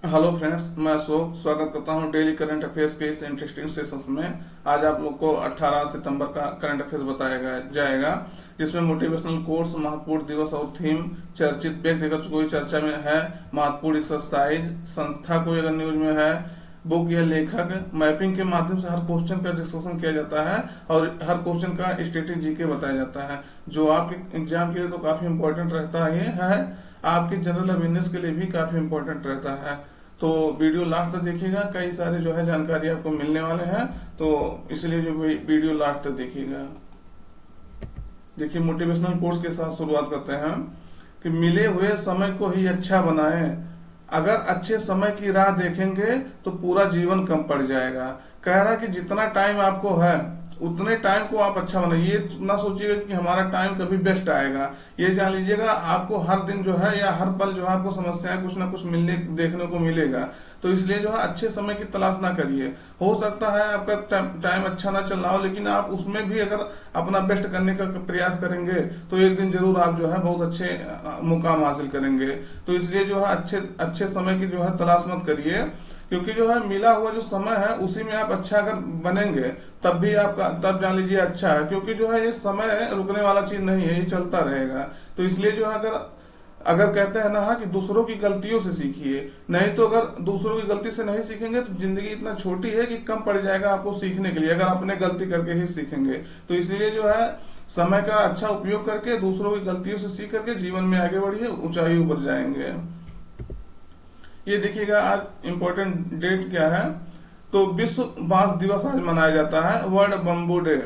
Hello friends, मैं अशोक स्वागत करता हूं डेली करंट अफेयर्स के इस इंटरेस्टिंग सेशंस में। आज आप लोग को 18 सितंबर का करंट अफेयर्स बताया जाएगा, जिसमें मोटिवेशनल कोर्स, महत्वपूर्ण दिवस और थीम, चर्चित व्यक्ति अगर कोई चर्चा में है, महत्वपूर्ण एक्सरसाइज, संस्था कोई अगर न्यूज में है, बुक या लेखक, मैपिंग के माध्यम से हर क्वेश्चन का डिस्कशन किया जाता है और हर क्वेश्चन का स्ट्रेटेजी जीके बताया जाता है, जो आपके एग्जाम के लिए तो काफी इंपॉर्टेंट रहता है आपके जनरल अवेयरनेस के लिए भी काफी इंपॉर्टेंट रहता है। तो वीडियो लास्ट तक देखिएगा, कई सारे जो है जानकारी आपको मिलने वाले हैं, तो इसलिए जो वीडियो लास्ट तक देखिएगा। देखिए, मोटिवेशनल कोर्स के साथ शुरुआत करते हैं कि मिले हुए समय को ही अच्छा बनाएं। अगर अच्छे समय की राह देखेंगे तो पूरा जीवन कम पड़ जाएगा। कह रहा है कि जितना टाइम आपको है उतने टाइम को आप अच्छा बनाइए। ये ना सोचिएगा कि हमारा टाइम कभी बेस्ट आएगा। ये जान लीजिएगा, आपको हर दिन जो है या हर पल जो है आपको समस्याएं कुछ ना कुछ मिलने देखने को मिलेगा। तो इसलिए जो है अच्छे समय की तलाश ना करिए। हो सकता है आपका टाइम अच्छा ना चल रहा हो, लेकिन आप उसमें भी अगर अपना बेस्ट करने का प्रयास करेंगे तो एक दिन जरूर आप जो है बहुत अच्छे मुकाम हासिल करेंगे। तो इसलिए जो है अच्छे अच्छे समय की जो है तलाश मत करिए, क्योंकि जो है मिला हुआ जो समय है उसी में आप अच्छा अगर बनेंगे तब भी आपका, तब जान लीजिए अच्छा है। क्योंकि जो है ये समय रुकने वाला चीज नहीं है, ये चलता रहेगा। तो इसलिए जो है अगर अगर कहते हैं ना कि दूसरों की गलतियों से सीखिए, नहीं तो अगर दूसरों की गलती से नहीं सीखेंगे तो जिंदगी इतना छोटी है कि कम पड़ जाएगा आपको सीखने के लिए, अगर अपने गलती करके ही सीखेंगे। तो इसलिए जो है समय का अच्छा उपयोग करके दूसरों की गलतियों से सीख करके जीवन में आगे बढ़िए, ऊंचाई पर जाएंगे। ये देखिएगा, आज इम्पोर्टेंट डेट क्या है। तो विश्व बांस दिवस आज मनाया जाता है, वर्ल्ड बम्बू डे।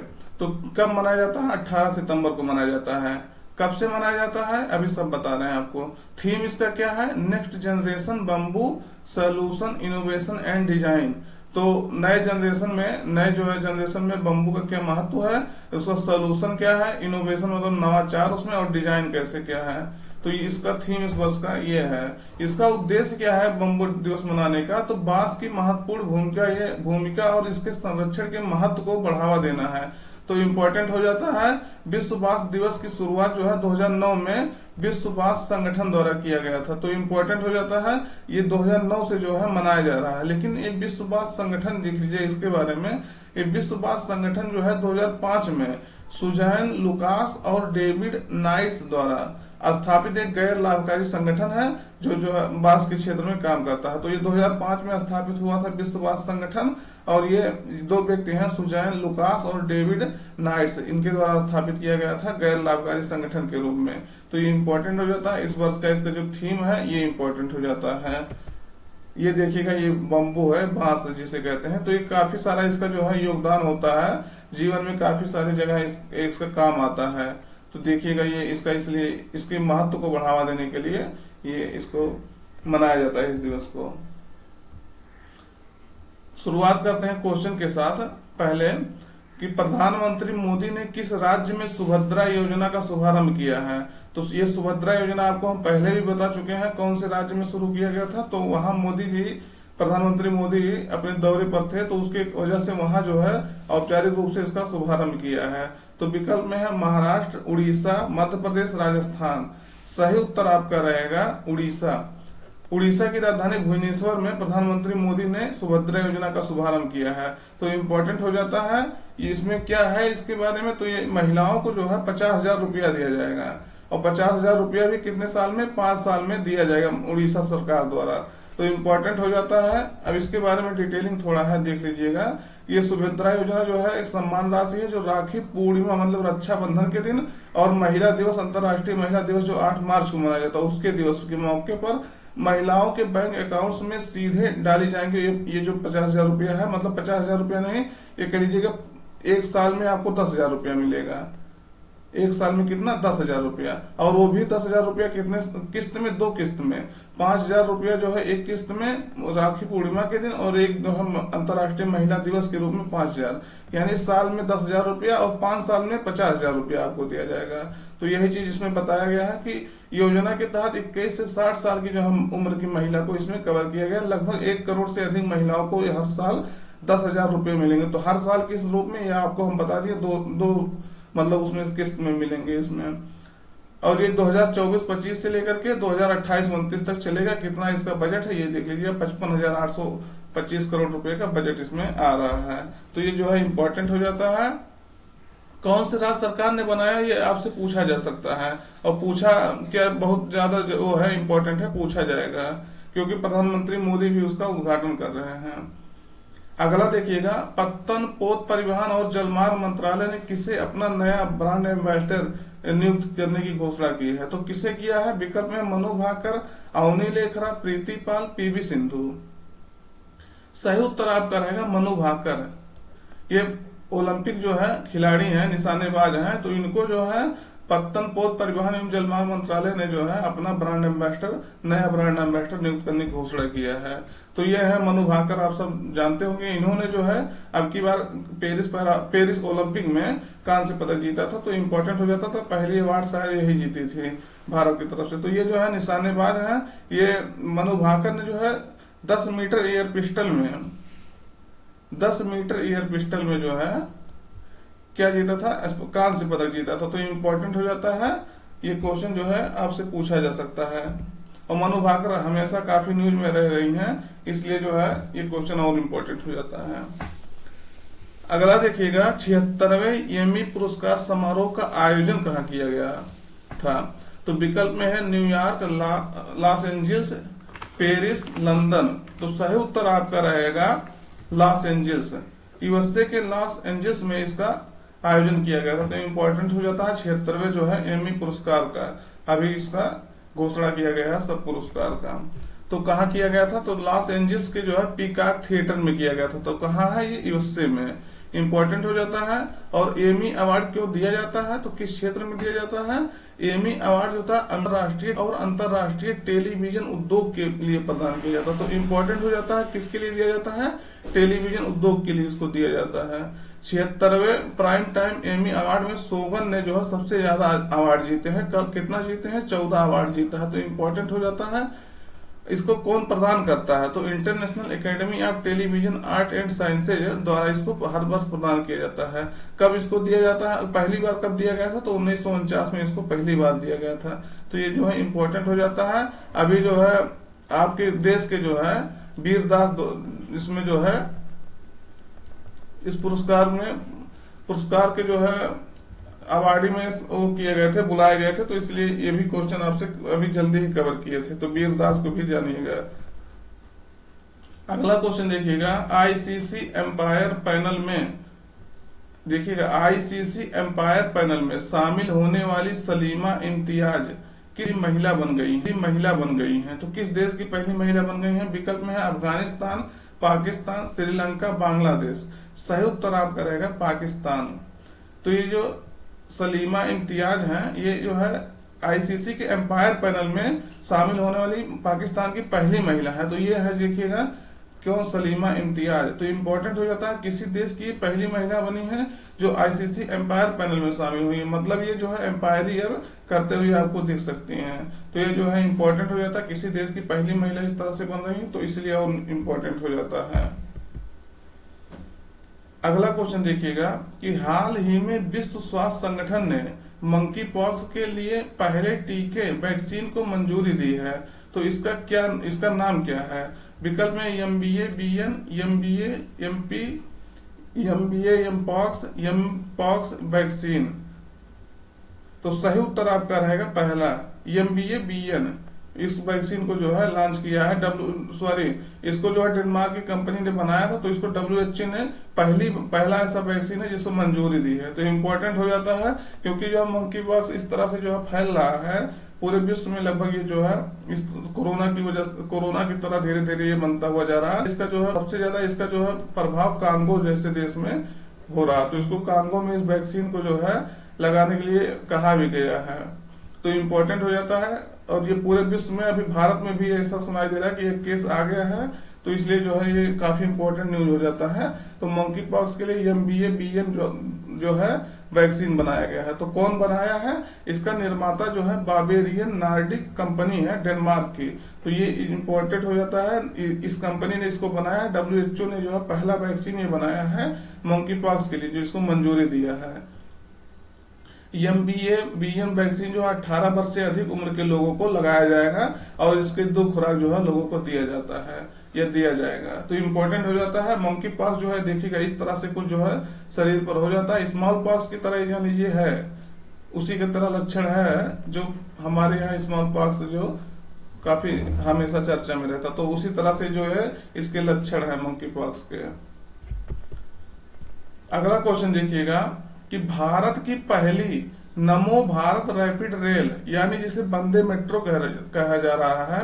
तो कब मनाया जाता है? 18 सितंबर को मनाया जाता है। कब से मनाया जाता है अभी सब बता रहे हैं आपको। थीम इसका क्या है? Next generation bamboo solution innovation and design. तो नए जनरेशन में, नए जो है जनरेशन में बम्बू का क्या महत्व है, उसका सोल्यूशन क्या है, इनोवेशन मतलब नवाचार उसमें, और डिजाइन कैसे क्या है। तो इसका थीम इस वर्ष का ये है। इसका उद्देश्य क्या है बम्बू दिवस मनाने का? तो बांस की महत्वपूर्ण भूमिका और इसके संरक्षण के महत्व को बढ़ावा देना है। तो इम्पोर्टेंट हो जाता है। विश्व बांस दिवस की शुरुआत जो है 2009 में विश्व बांस संगठन द्वारा किया गया था। तो इम्पोर्टेंट हो जाता है, ये 2009 से जो है मनाया जा रहा है। लेकिन ये विश्व बांस संगठन देख लीजिए इसके बारे में। ये विश्व बांस संगठन जो है 2005 में सुजैन लुकास और डेविड नाइट्स द्वारा स्थापित एक गैर लाभकारी संगठन है, जो बांस के क्षेत्र में काम करता है। तो ये 2005 में स्थापित हुआ था विश्व बांस संगठन, और ये दो व्यक्ति हैं, सुजैन लुकास और डेविड नाइट्स, इनके द्वारा स्थापित किया गया था गैर लाभकारी संगठन के रूप में। तो ये इंपॉर्टेंट हो जाता है। इस वर्ष का इसका जो थीम है ये इंपॉर्टेंट हो जाता है। ये देखिएगा, ये बम्बू है, बांस जिसे कहते हैं। तो ये काफी सारा इसका जो है योगदान होता है, जीवन में काफी सारी जगह इसका काम आता है। तो देखिएगा, ये इसका इसलिए इसके महत्व को बढ़ावा देने के लिए ये इसको मनाया जाता है, इस दिवस को। शुरुआत करते हैं क्वेश्चन के साथ। पहले कि प्रधानमंत्री मोदी ने किस राज्य में सुभद्रा योजना का शुभारंभ किया है? तो ये सुभद्रा योजना आपको हम पहले भी बता चुके हैं कौन से राज्य में शुरू किया गया था। तो वहां मोदी जी, प्रधानमंत्री मोदी अपने दौरे पर थे, तो उसके वजह से वहां जो है औपचारिक रूप से इसका शुभारंभ किया है। तो विकल्प में है महाराष्ट्र, उड़ीसा, मध्य प्रदेश, राजस्थान। सही उत्तर आपका रहेगा उड़ीसा। उड़ीसा की राजधानी भुवनेश्वर में प्रधानमंत्री मोदी ने सुभद्रा योजना का शुभारंभ किया है। तो इम्पोर्टेंट हो जाता है। इसमें क्या है इसके बारे में? तो ये महिलाओं को जो है 50,000 रुपया दिया जाएगा, और 50,000 रुपया भी कितने साल में? 5 साल में दिया जाएगा उड़ीसा सरकार द्वारा। तो इम्पोर्टेंट हो जाता है। अब इसके बारे में डिटेलिंग थोड़ा है, देख लीजिएगा। ये सुभद्रा योजना जो है एक सम्मान राशि है, जो राखी पूर्णिमा मतलब रक्षाबंधन के दिन और महिला दिवस, अंतर्राष्ट्रीय महिला दिवस जो 8 मार्च को मनाया जाता है, उसके दिवस के मौके पर महिलाओं के बैंक अकाउंट्स में सीधे डाली जाएंगे। ये जो 50,000 रुपया है, मतलब 50,000 रुपया नहीं, ये कह लीजिएगा एक साल में आपको 10,000 रुपया मिलेगा। एक साल में कितना? 10,000 रुपया। और वो भी 10,000 रुपया कितने किस्त में? 2 किस्त में। 5,000 रुपया जो है एक किस्त में राखी पूर्णिमा के दिन, और एक जो है अंतर्राष्ट्रीय महिला दिवस के रूप में 5,000। यानी साल में 10,000 रुपया और 5 साल में 50,000 रुपया आपको दिया जाएगा। तो यही चीज इसमें बताया गया है कि योजना के तहत 21 से 60 साल की जो हम उम्र की महिला को इसमें कवर किया गया। लगभग 1 करोड़ से अधिक महिलाओं को हर साल 10,000 रुपये मिलेंगे। तो हर साल किस रूप में, यह आपको हम बता दिए, दो मतलब उसमें किस्त में मिलेंगे इसमें। और ये 2024-25 से लेकर के 2028-29 तक चलेगा। कितना इसका बजट है ये देख लीजिए, 55,825 करोड़ रुपए का बजट इसमें आ रहा है। तो ये जो है इम्पोर्टेंट हो जाता है। कौन से राज्य सरकार ने बनाया ये आपसे पूछा जा सकता है, और पूछा क्या बहुत ज्यादा वो है इम्पोर्टेंट है, पूछा जाएगा, क्योंकि प्रधानमंत्री मोदी भी उसका उद्घाटन कर रहे हैं। अगला देखिएगा, पत्तन पोत परिवहन और जलमार्ग मंत्रालय ने किसे अपना नया ब्रांड एम्बेसडर नियुक्त करने की घोषणा की है? तो किसे किया है? विकल्प में मनु भाकर, अवनी लेखरा, प्रीति पाल, पीवी सिंधु। सही उत्तर आपका रहेगा मनु भाकर। ये ओलंपिक जो है खिलाड़ी हैं, निशानेबाज हैं, तो इनको जो है पत्तन पोत परिवहन एवं जलमार्ग मंत्रालय ने जो है अपना ब्रांड एम्बेसडर, नया ब्रांड एम्बेसडर नियुक्त करने की घोषणा किया है। तो यह है मनु भाकर, आप सब जानते होंगे। इन्होंने जो है अब की बार पेरिस ओलंपिक में कांस्य पदक जीता था, तो इम्पोर्टेंट हो जाता था। पहली अवार्ड शायद यही जीती थी भारत की तरफ से। तो ये जो है निशानेबाज है, ये मनु भाकर ने जो है 10 मीटर एयर पिस्टल में 10 मीटर एयर पिस्टल में जो है क्या जीता था? कांस्य पदक जीता था। तो इम्पोर्टेंट हो जाता है, ये क्वेश्चन जो है आपसे पूछा जा सकता है। और मनु भाकर हमेशा काफी न्यूज में रह रही हैं, इसलिए जो है ये क्वेश्चन और इम्पोर्टेंट हो जाता है। अगला देखिएगा, 76वें एमी पुरस्कार समारोह का आयोजन कहाँ किया गया था? तो विकल्प में है New York, Los Angeles, Paris, London. तो सही उत्तर आपका रहेगा लॉस एंजल्स। यूएसए के लॉस एंजल्स में इसका आयोजन किया गया था। तो इम्पोर्टेंट हो जाता है 76वें जो है एमी पुरस्कार का, अभी इसका घोषणा किया गया है सब पुरस्कार का। तो कहाँ किया गया था? तो लॉस एंजल्स के जो है पीकॉक थिएटर में किया गया था। तो कहाँ है ये? यूएसए में। इम्पोर्टेंट हो जाता है। और एमी अवार्ड क्यों दिया जाता है? तो किस क्षेत्र में दिया जाता है? एमी अवार्ड जो था अंतर्राष्ट्रीय और अंतर्राष्ट्रीय टेलीविजन उद्योग के लिए प्रदान किया जाता है। तो इम्पोर्टेंट हो जाता है, किसके लिए दिया जाता है? टेलीविजन उद्योग के लिए इसको दिया जाता है। 76वें प्राइम टाइम एमी अवार्ड में शोगन ने जो है सबसे ज्यादा अवार्ड जीते हैं। कब कितना जीते हैं? 14 अवार्ड जीता है। तो इम्पोर्टेंट हो जाता है। इसको कौन प्रदान करता है? तो international academy of television art and sciences द्वारा इसको हर वर्ष प्रदान किया जाता है। कब इसको दिया जाता है? पहली बार कब दिया गया था? तो 1949 में इसको पहली बार दिया गया था। तो ये जो है इम्पोर्टेंट हो जाता है। अभी जो है आपके देश के जो है वीरदास इसमें जो है इस पुरस्कार के जो है अवार्डी में वो किए गए थे, बुलाए गए थे। तो इसलिए ये भी क्वेश्चन आपसे अभी जल्दी ही कवर किए थे। तो वीरदास को भी जानिएगा। अगला क्वेश्चन देखिएगा, आईसीसी एम्पायर पैनल में देखिएगा, आईसीसी एम्पायर पैनल में शामिल होने वाली सलीमा इम्तियाज की महिला बन गई हैं। तो किस देश की पहली महिला बन गई हैं? विकल्प में है अफगानिस्तान, पाकिस्तान, श्रीलंका, बांग्लादेश। सही उत्तर आपका रहेगा पाकिस्तान। तो ये जो सलीमा इम्तियाज हैं, ये जो है आईसीसी के एम्पायर पैनल में शामिल होने वाली पाकिस्तान की पहली महिला है। तो ये है देखिएगा क्यों सलीमा इम्तियाज। तो इम्पोर्टेंट हो जाता है, किसी देश की पहली महिला बनी है जो आईसीसी एम्पायर पैनल में शामिल हुई है। मतलब ये जो है एम्पायरियर करते हुए आपको दिख सकती हैं। तो ये जो है इम्पोर्टेंट हो जाता है, किसी देश की पहली महिला इस तरह से बन रही है, तो इसलिए और इम्पोर्टेंट हो जाता है। अगला क्वेश्चन देखिएगा कि हाल ही में विश्व स्वास्थ्य संगठन ने मंकी पॉक्स के लिए पहले टीके वैक्सीन को मंजूरी दी है। तो इसका नाम क्या है? विकल्प में MBA BN, MBA MP, MBA Mpox vaccine. तो सही उत्तर आपका रहेगा पहला एमबीए बीएन। इस वैक्सीन को जो है लॉन्च किया है इसको जो है डेनमार्क की कंपनी ने बनाया था। तो इसको WHO ने पहला ऐसा वैक्सीन है जिसको मंजूरी दी है। तो इम्पोर्टेंट हो जाता है, क्योंकि जो मंकी पॉक्स इस तरह से जो है फैल रहा है पूरे विश्व में, लगभग ये जो है इस कोरोना की वजह से, कोरोना की तरह धीरे धीरे ये बनता हुआ जा रहा है। इसका जो है सबसे ज्यादा इसका जो है प्रभाव कांगो जैसे देश में हो रहा है। तो इसको कांगो में इस वैक्सीन को जो है लगाने के लिए कहा भी गया है। तो इम्पोर्टेंट हो जाता है। और ये पूरे विश्व में, अभी भारत में भी ऐसा सुनाई दे रहा है कि एक केस आ गया है। तो इसलिए जो है ये काफी इम्पोर्टेंट न्यूज हो जाता है। तो मंकी पॉक्स के लिए एमबीए बीएन जो है वैक्सीन बनाया गया है। तो कौन बनाया है? इसका निर्माता जो है बावेरियन नॉर्डिक कंपनी है, डेनमार्क की। तो ये इम्पोर्टेंट हो जाता है, इस कंपनी ने इसको बनाया है। WHO ने जो है पहला वैक्सीन ये बनाया है मंकी पॉक्स के लिए, जो इसको मंजूरी दिया है। एमबीए बीएन वैक्सीन जो है 18 वर्ष से अधिक उम्र के लोगों को लगाया जाएगा और इसके 2 खुराक जो है लोगों को दिया जाता है या दिया जाएगा। तो इम्पोर्टेंट हो जाता है। मंकी पॉक्स जो है देखिएगा इस तरह से कुछ जो है शरीर पर हो जाता है, स्मॉल पॉक्स की तरह जान लीजिए है, उसी की तरह लक्षण है जो हमारे यहाँ स्मॉल पॉक्स जो काफी हमेशा चर्चा में रहता, तो उसी तरह से जो है इसके लक्षण है मंकी पॉक्स के। अगला क्वेश्चन देखिएगा कि भारत की पहली नमो भारत रैपिड रेल यानी जिसे वंदे मेट्रो कहा जा रहा है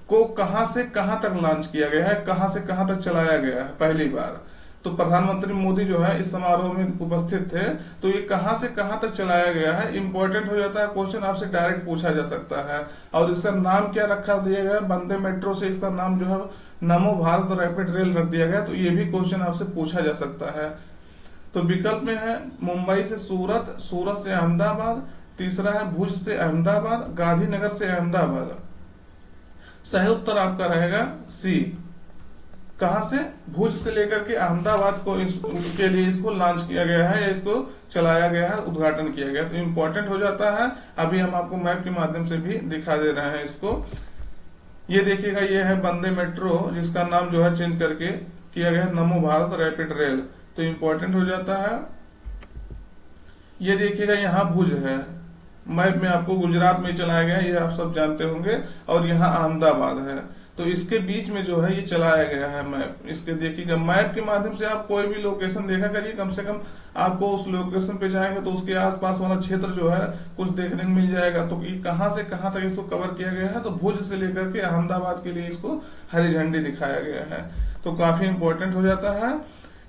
को कहां से कहां तक लॉन्च किया गया है, कहां से कहां तक चलाया गया है पहली बार। तो प्रधानमंत्री मोदी जो है इस समारोह में उपस्थित थे। तो ये कहां से कहां तक चलाया गया है, इंपॉर्टेंट हो जाता है। क्वेश्चन आपसे डायरेक्ट पूछा जा सकता है। और इसका नाम क्या रखा दिया गया, वंदे मेट्रो से इसका नाम जो है नमो भारत रैपिड रेल रख दिया गया। तो ये भी क्वेश्चन आपसे पूछा जा सकता है। तो विकल्प में है मुंबई से सूरत, सूरत से अहमदाबाद, तीसरा है भुज से अहमदाबाद, गांधीनगर से अहमदाबाद। सही उत्तर आपका रहेगा सी। कहां से, भुज से लेकर के अहमदाबाद को के लिए इसको लॉन्च किया गया है या इसको चलाया गया है, उद्घाटन किया गया। तो इम्पोर्टेंट हो जाता है। अभी हम आपको मैप के माध्यम से भी दिखा दे रहे हैं इसको। ये देखिएगा ये है वंदे मेट्रो जिसका नाम जो है चेंज करके किया गया है नमो भारत रैपिड रेल। तो इम्पोर्टेंट हो जाता है। ये देखिएगा यहाँ भुज है, मैप में आपको गुजरात में चलाया गया, ये आप सब जानते होंगे। और यहाँ अहमदाबाद है, तो इसके बीच में जो है ये चलाया गया है मैप। इसके देखिएगा मैप के माध्यम से आप कोई भी लोकेशन देखा करिए, कम से कम आपको उस लोकेशन पे जाएंगे तो उसके आसपास वाला क्षेत्र जो है कुछ देखने को मिल जाएगा। तो ये कहां से कहां तक इसको कवर किया गया है, तो भुज से लेकर के अहमदाबाद के लिए इसको हरी झंडी दिखाया गया है। तो काफी इंपॉर्टेंट हो जाता है।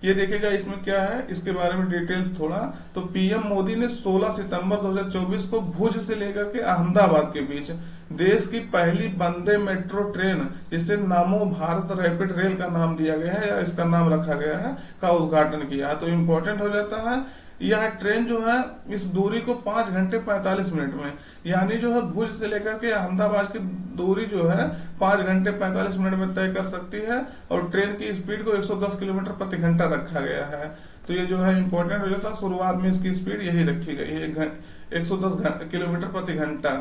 ये देखिएगा इसमें क्या है, इसके बारे में डिटेल्स थोड़ा। तो पीएम मोदी ने 16 सितंबर 2024 को भुज से लेकर के अहमदाबाद के बीच देश की पहली वंदे मेट्रो ट्रेन जिसे नमो भारत रैपिड रेल का नाम दिया गया है या इसका नाम रखा गया है का उद्घाटन किया। तो इम्पोर्टेंट हो जाता है। यह ट्रेन जो है इस दूरी को 5 घंटे 45 मिनट में, यानी जो है भुज से लेकर के अहमदाबाद की दूरी जो है 5 घंटे 45 मिनट में तय कर सकती है। और ट्रेन की स्पीड को 110 किलोमीटर प्रति घंटा रखा गया है। तो ये जो है इंपॉर्टेंट हो जाता है। शुरुआत में इसकी स्पीड यही रखी गई है 110 किलोमीटर प्रति घंटा।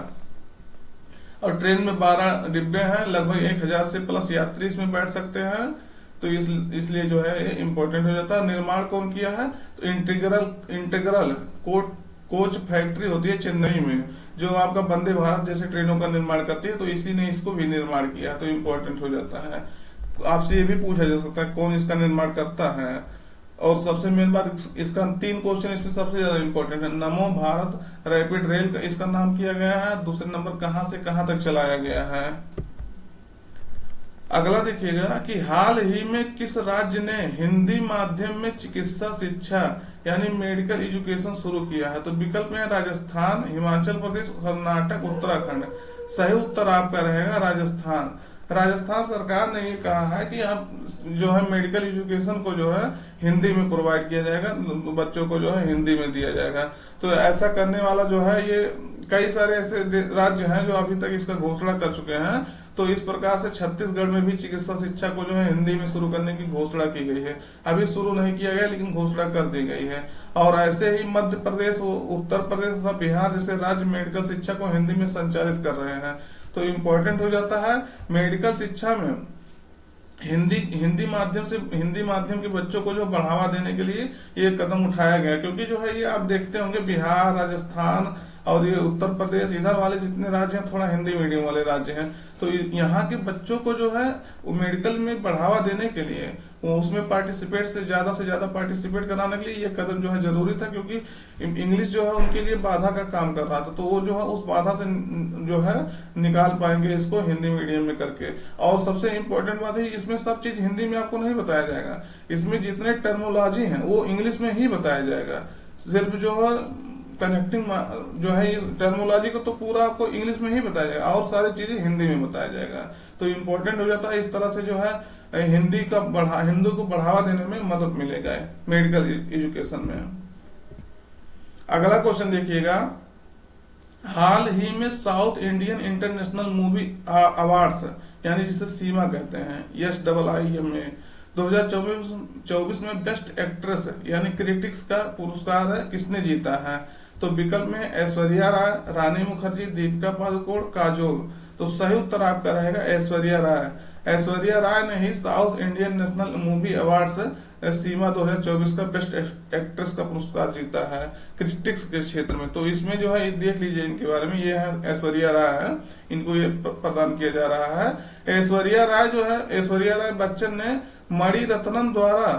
और ट्रेन में 12 डिब्बे हैं, लगभग 1000 से प्लस यात्री इसमें बैठ सकते हैं। तो इसलिए जो है इम्पोर्टेंट हो जाता है। निर्माण कौन किया है, तो इंटीग्रल कोच फैक्ट्री होती है चेन्नई में, जो आपका वंदे भारत जैसे ट्रेनों का निर्माण करती है। तो इसी ने इसको भी निर्माण किया। तो इम्पोर्टेंट हो जाता है। आपसे ये भी पूछा जा सकता है कौन इसका निर्माण करता है। और सबसे मेन बात, इसका 3 क्वेश्चन इसमें सबसे ज्यादा इंपॉर्टेंट है। नमो भारत रैपिड रेल का इसका नाम किया गया है। दूसरे नंबर कहां से कहां तक चलाया गया है। अगला देखिएगा कि हाल ही में किस राज्य ने हिंदी माध्यम में चिकित्सा शिक्षा यानी मेडिकल एजुकेशन शुरू किया है। तो विकल्प में है राजस्थान, हिमाचल प्रदेश, कर्नाटक, उत्तराखंड। सही उत्तर आपका रहेगा राजस्थान। राजस्थान सरकार ने ये कहा है कि अब जो है मेडिकल एजुकेशन को जो है हिंदी में प्रोवाइड किया जाएगा, बच्चों को जो है हिंदी में दिया जाएगा। तो ऐसा करने वाला जो है ये कई सारे ऐसे राज्य हैं जो अभी तक इसका घोषणा कर चुके हैं। तो इस प्रकार से छत्तीसगढ़ में भी चिकित्सा शिक्षा को जो है हिंदी में शुरू करने की घोषणा की गई है। अभी शुरू नहीं किया गया लेकिन घोषणा कर दी गई है। और ऐसे ही मध्य प्रदेश, उत्तर प्रदेश तथा बिहार जैसे राज्य मेडिकल शिक्षा को हिंदी में संचालित कर रहे हैं। तो इम्पोर्टेंट हो जाता है मेडिकल शिक्षा में हिंदी माध्यम के बच्चों को जो बढ़ावा देने के लिए ये कदम उठाया गया। क्योंकि जो है ये आप देखते होंगे बिहार, राजस्थान और ये उत्तर प्रदेश, इधर वाले जितने राज्य हैं थोड़ा हिंदी मीडियम वाले राज्य हैं। तो यहाँ के बच्चों को जो है वो मेडिकल में बढ़ावा देने के लिए वो उसमें से ज्यादा पार्टिसिपेट कराने के लिए ये कदम जो है जरूरी था। क्योंकि इंग्लिश जो है उनके लिए बाधा का काम कर रहा था। तो वो जो है उस बाधा से जो है निकाल पाएंगे इसको हिंदी मीडियम में करके। और सबसे इम्पोर्टेंट बात है इसमें सब चीज हिंदी में आपको नहीं बताया जाएगा। इसमें जितने टर्मोलॉजी है वो इंग्लिश में ही बताया जाएगा। सिर्फ जो है कनेक्टिंग जो है इस टर्मोलॉजी को तो पूरा आपको इंग्लिश में ही बताया जाएगा और सारी चीजें हिंदी में बताया जाएगा। तो इम्पोर्टेंट हो जाता है। इस तरह से जो है हिंदी को बढ़ावा देने में मदद मिलेगा मेडिकल एजुकेशन में। अगला क्वेश्चन देखिएगा, हाल ही में south Indian International movie awards यानी जिसे सीमा कहते हैं, SIIMA 2024 में बेस्ट एक्ट्रेस यानी क्रिटिक्स का पुरस्कार किसने जीता है। तो विकल्प में ऐश्वर्या राय, रानी मुखर्जी, दीपिका पादुकोण, काजोल। तो सही उत्तर आपका रहेगा ऐश्वर्या राय। ऐश्वर्या राय ने ही South Indian National Movie Awards SIIMA 2024 का बेस्ट एक्ट्रेस का पुरस्कार जीता है क्रिटिक्स के क्षेत्र में। तो इसमें जो है देख लीजिए इनके बारे में, ये है ऐश्वर्या राय है, इनको ये प्रदान किया जा रहा है। ऐश्वर्या राय जो है, ऐश्वर्या राय बच्चन ने मणि रत्नम द्वारा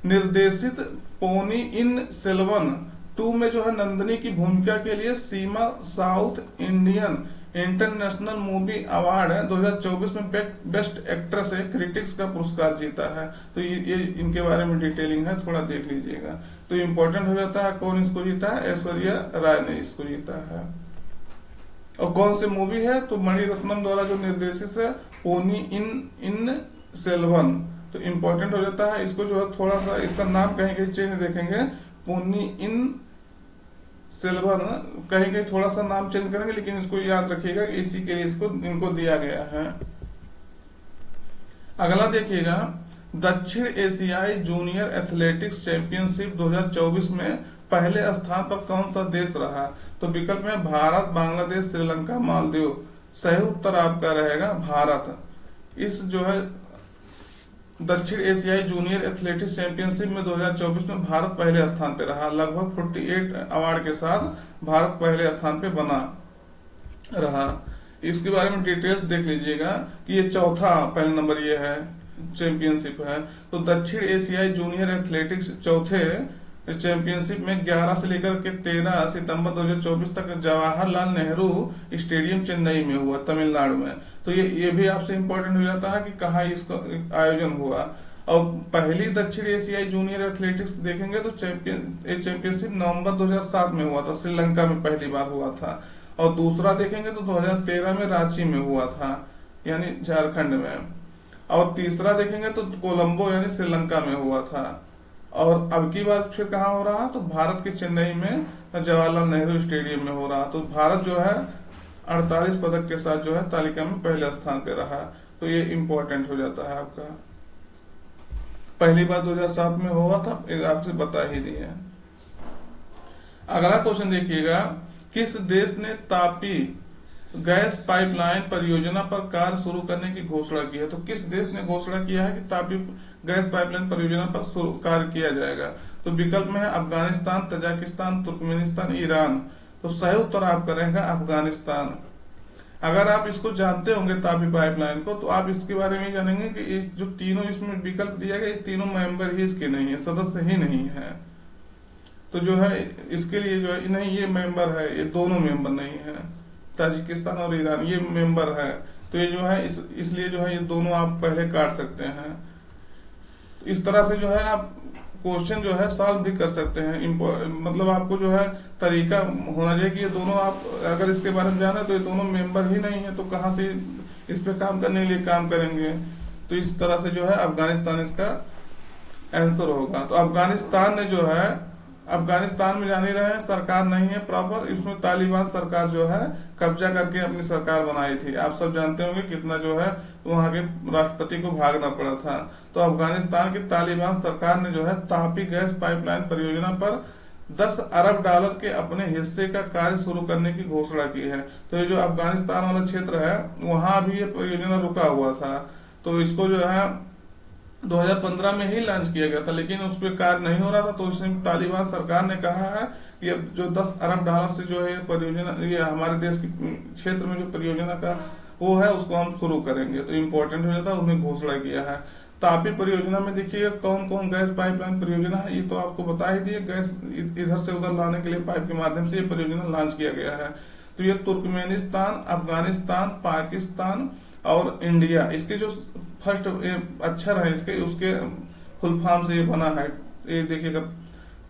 निर्देशित पोनी इन सेल्वन 2 में जो है नंदिनी की भूमिका के लिए SIIMA South Indian International Movie Award है 2024 में बेस्ट एक्ट्रेस है क्रिटिक्स का पुरस्कार जीता है। तो ये इनके बारे में डिटेलिंग है, थोड़ा देख लीजिएगा। तो इम्पोर्टेंट हो जाता है कौन इसको जीता है, ऐश्वर्या राय ने इसको जीता है। और कौन सी मूवी है, तो मणि रत्नम द्वारा जो निर्देशित है पोनी इन सेल्वन। तो इम्पोर्टेंट हो जाता है, इसको जो है थोड़ा सा इसका नाम कहीं कहीं चेंज देखेंगे, पोनी इन सेल्वन, कहीं कहीं थोड़ा सा नाम चेंज करेंगे, लेकिन इसको याद रखिएगा कि इसी के लिए इसको इनको दिया गया है। अगला देखिएगा, दक्षिण एशियाई जूनियर एथलेटिक्स चैंपियनशिप 2024 में पहले स्थान पर कौन सा देश रहा। तो विकल्प में भारत, बांग्लादेश, श्रीलंका, मालदीव। सही उत्तर आपका रहेगा भारत। इस जो है दक्षिण एशियाई जूनियर एथलेटिक्स चैंपियनशिप में 2024 में भारत पहले स्थान पे रहा। लगभग 48 अवार्ड के साथ भारत पहले स्थान पे बना रहा। इसके बारे में डिटेल्स देख लीजिएगा कि ये चौथा, पहले नंबर ये है चैंपियनशिप है। तो दक्षिण एशियाई जूनियर एथलेटिक्स चौथे चैंपियनशिप में 11 से लेकर के 13 सितंबर 2024 तक जवाहरलाल नेहरू स्टेडियम चेन्नई में हुआ, तमिलनाडु में। तो ये भी आपसे इम्पोर्टेंट हो जाता है कि कहाँ इसका आयोजन हुआ। और पहली दक्षिण एशियाई जूनियर एथलेटिक्स देखेंगे तो चैंपियनशिप नवंबर 2007 में हुआ था, श्रीलंका में पहली बार हुआ था। और दूसरा देखेंगे तो 2013 में रांची में हुआ था, यानी झारखंड में। और तीसरा देखेंगे तो कोलंबो यानी श्रीलंका में हुआ था। और अब की बार फिर कहाँ हो रहा, तो भारत के चेन्नई में जवाहरलाल नेहरू स्टेडियम में हो रहा। तो भारत जो है 48 पदक के साथ जो है तालिका में पहले स्थान पे रहा। तो ये इम्पोर्टेंट हो जाता है आपका। पहली बार 2007 में हुआ था, आपसे बता ही दिए। अगला क्वेश्चन देखिएगा, किस देश ने तापी गैस पाइपलाइन परियोजना पर कार्य शुरू करने की घोषणा की है। तो किस देश ने घोषणा किया है कि तापी गैस पाइपलाइन परियोजना पर कार्य किया जाएगा। तो विकल्प में है अफगानिस्तान, तजाकिस्तान, तुर्कमेनिस्तान, ईरान। तो सही उत्तर आपका रहेगा अफगानिस्तान। अगर आप इसको जानते होंगे तापी पाइपलाइन को, तो आप इसके बारे में जानेंगे कि इस जो तीनों इसमें विकल्प दिया गया, ये तीनों मेंबर ही इसके नहीं है, सदस्य ही नहीं है। तो जो है इसके लिए जो है नहीं, ये मेंबर है, ये दोनों मेंबर नहीं है, ताजिकिस्तान और ईरान ये मेंबर है। तो ये जो है इसलिए जो है ये दोनों आप पहले काट सकते हैं। तो इस तरह से जो है आप क्वेश्चन जो है सॉल्व भी कर सकते हैं। मतलब आपको जो है तरीका होना चाहिए कि ये दोनों, आप अगर इसके बारे में जाना तो ये दोनों मेंबर ही नहीं है, तो कहाँ से इस पे काम करने के लिए काम करेंगे। तो इस तरह से जो है अफगानिस्तान इसका आंसर होगा। तो अफगानिस्तान ने जो है, अफगानिस्तान में जान ही रहे हैं सरकार नहीं है प्रॉपर, इसमें तालिबान सरकार जो है कब्जा करके अपनी सरकार बनाई थी। आप सब जानते होंगे कितना जो है वहां के राष्ट्रपति को भागना पड़ा था। तो अफगानिस्तान की तालिबान सरकार ने जो है तापी गैस पाइपलाइन परियोजना पर 10 अरब डॉलर के अपने हिस्से का कार्य शुरू करने की घोषणा की है। तो ये जो अफगानिस्तान वाला क्षेत्र है वहां भी ये परियोजना रुका हुआ था। तो इसको जो है 2015 में ही लॉन्च किया गया था, लेकिन उस पर कार्य नहीं हो रहा था। तो उसमें तालिबान सरकार ने कहा है कि अब जो 10 अरब डॉलर से जो है परियोजना, ये हमारे देश के क्षेत्र में जो परियोजना का वो है उसको हम शुरू करेंगे। तो इम्पोर्टेंट हो जाता है, उन्हें घोषणा किया है। तापी परियोजना में देखिए कौन कौन गैस पाइपलाइन परियोजना है, ये तो आपको बता ही दिए। गैस इधर से उधर लाने के लिए पाइप के माध्यम से ये परियोजना लॉन्च किया गया है। तो ये तुर्कमेनिस्तान, अफगानिस्तान, पाकिस्तान और इंडिया, इसके जो फर्स्ट अक्षर है इसके, उसके फुल फॉर्म से ये बना है। ये देखिएगा,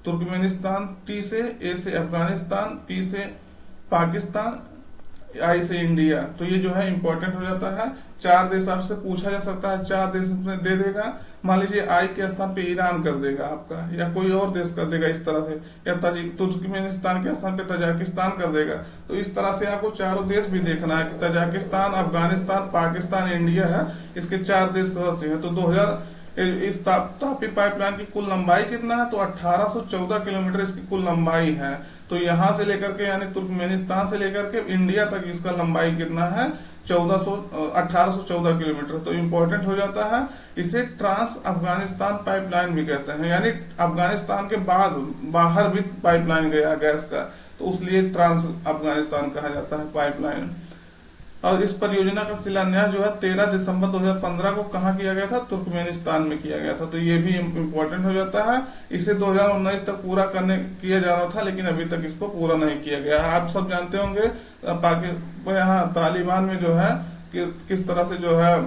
तुर्कमेनिस्तान टी से, ए से अफगानिस्तान, पी से पाकिस्तान, आई से इंडिया। तो ये जो है इंपॉर्टेंट हो जाता है। 4 देश आपसे पूछा जा सकता है, 4 देश में दे देगा। मान लीजिए आई के स्थान पे ईरान कर देगा आपका, या कोई और देश कर देगा इस तरह से, या तुर्कमेनिस्तान के स्थान पे तजाकिस्तान कर देगा। तो इस तरह से आपको चारों देश भी देखना है कि तजाकिस्तान, अफगानिस्तान, पाकिस्तान, इंडिया है, इसके 4 देश सदस्य हैं। तो 2000 इस तापी पाइपलाइन की कुल लंबाई कितना है, तो 1814 किलोमीटर इसकी कुल लंबाई है। तो यहाँ से लेकर के यानी तुर्कमेनिस्तान से लेकर के इंडिया तक इसका लंबाई कितना है, 1814 किलोमीटर। तो इम्पोर्टेंट हो जाता है। इसे ट्रांस अफगानिस्तान पाइपलाइन भी कहते हैं, यानी अफगानिस्तान के बाद बाहर भी पाइपलाइन गया गैस का, तो उसलिए ट्रांस अफगानिस्तान कहा जाता है पाइपलाइन। और इस परियोजना का शिलान्यास जो है 13 दिसंबर 2015 को कहाँ किया गया था, तुर्कमेनिस्तान में किया गया था। तो ये भी इम्पोर्टेंट हो जाता है। इसे 2019 तक पूरा किया जाना था, लेकिन अभी तक इसको पूरा नहीं किया गया। आप सब जानते होंगे यहाँ तालिबान में जो है किस तरह से जो है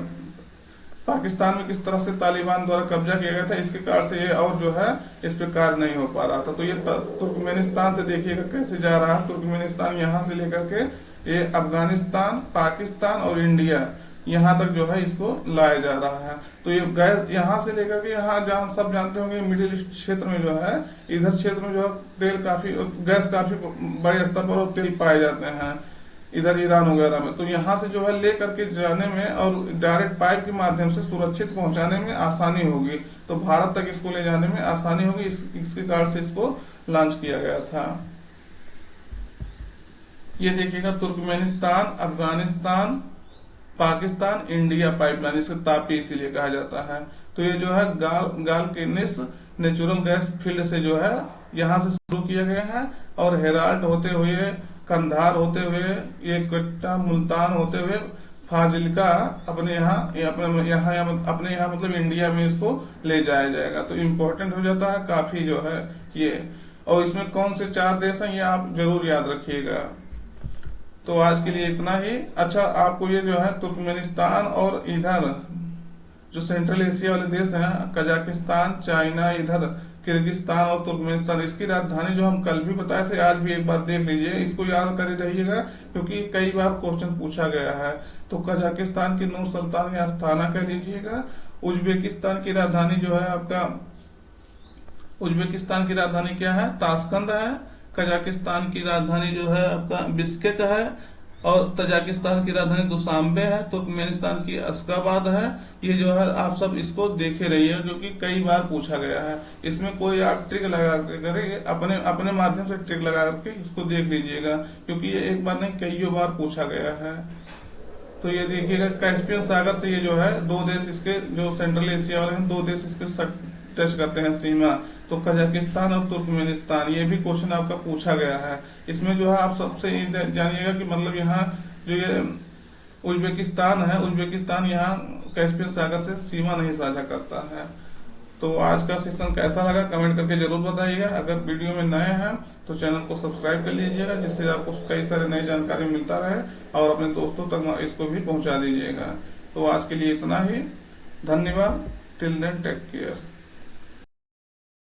पाकिस्तान में किस तरह से तालिबान द्वारा कब्जा किया गया था, इसके कारण से ये और जो है इस पे कार्य नहीं हो पा रहा था। तो ये तुर्कमेनिस्तान से देखिएगा कैसे जा रहा है। तुर्कमेनिस्तान यहाँ से लेकर के ये अफगानिस्तान, पाकिस्तान और इंडिया यहाँ तक जो है इसको लाया जा रहा है। तो ये गैस यहाँ से लेकर के यहाँ सब जानते होंगे मिडिल ईस्ट क्षेत्र में जो है, इधर क्षेत्र में जो है गैस काफी बड़े स्तर पर और तेल पाए जाते हैं, इधर ईरान वगैरह में। तो यहाँ से जो है ले करके जाने में और डायरेक्ट पाइप के माध्यम से सुरक्षित पहुंचाने में आसानी होगी, तो भारत तक इसको ले जाने में आसानी होगी। इसके कारण से इसको लॉन्च किया गया था। ये देखिएगा Turkmenistan, Afghanistan, Pakistan, India pipeline, इसको तापी इसीलिए कहा जाता है। तो ये जो है गालकिनिस नेचुरल गैस फील्ड से जो है यहाँ से शुरू किया गया है, और हेराल्ड होते हुए, कंधार होते हुए, ये कट्टा मुल्तान होते हुए फाजिलका अपने यहाँ मतलब इंडिया में इसको ले जाया जाएगा। तो इम्पोर्टेंट हो जाता है काफी जो है ये। और इसमें कौन से 4 देश हैं ये आप जरूर याद रखिएगा। तो आज के लिए इतना ही। अच्छा, आपको ये जो है तुर्कमेनिस्तान और इधर जो सेंट्रल एशिया वाले देश हैं, कजाकिस्तान, चाइना, इधर किर्गिस्तान और तुर्कमेनिस्तान, इसकी राजधानी जो हम कल भी बताए थे, आज भी एक बार देख लीजिए। इसको याद कर रहिएगा क्योंकि कई बार क्वेश्चन पूछा गया है। तो कजाकिस्तान की नूर सुल्तान या अस्थाना कह लीजिएगा। उज्बेकिस्तान की राजधानी जो है आपका, उज्बेकिस्तान की राजधानी क्या है, ताशकंद है। कजाकिस्तान की राजधानी जो है आपका बिश्केक है, और तजाकिस्तान की राजधानी दुशांबे है। तुर्कमेनिस्तान की अशगाबाद है। ये जो है आप सब इसको देखे रहिए क्योंकि कई बार पूछा गया है। इसमें कोई आप ट्रिक लगा करके अपने माध्यम से ट्रिक लगा करके इसको देख लीजिएगा, क्योंकि ये एक बार नहीं कई बार पूछा गया है। तो ये देखिएगा कैस्पियन सागर से ये जो है 2 देश इसके जो सेंट्रल एशिया वाले हैं, 2 देश इसके टच करते हैं सीमा। तो कजाकिस्तान और तुर्कमेनिस्तान, ये भी क्वेश्चन आपका पूछा गया है। इसमें जो है आप सबसे जानिएगा कि मतलब यहाँ जो ये उज्बेकिस्तान है, उज्बेकिस्तान यहाँ कैस्पियन सागर से सीमा नहीं साझा करता है। तो आज का सेशन कैसा लगा कमेंट करके जरूर बताइएगा। अगर वीडियो में नए हैं तो चैनल को सब्सक्राइब कर लीजिएगा, जिससे आपको कई सारे नई जानकारी मिलता रहे, और अपने दोस्तों तक इसको भी पहुंचा दीजिएगा। तो आज के लिए इतना ही। धन्यवाद। Till then take care.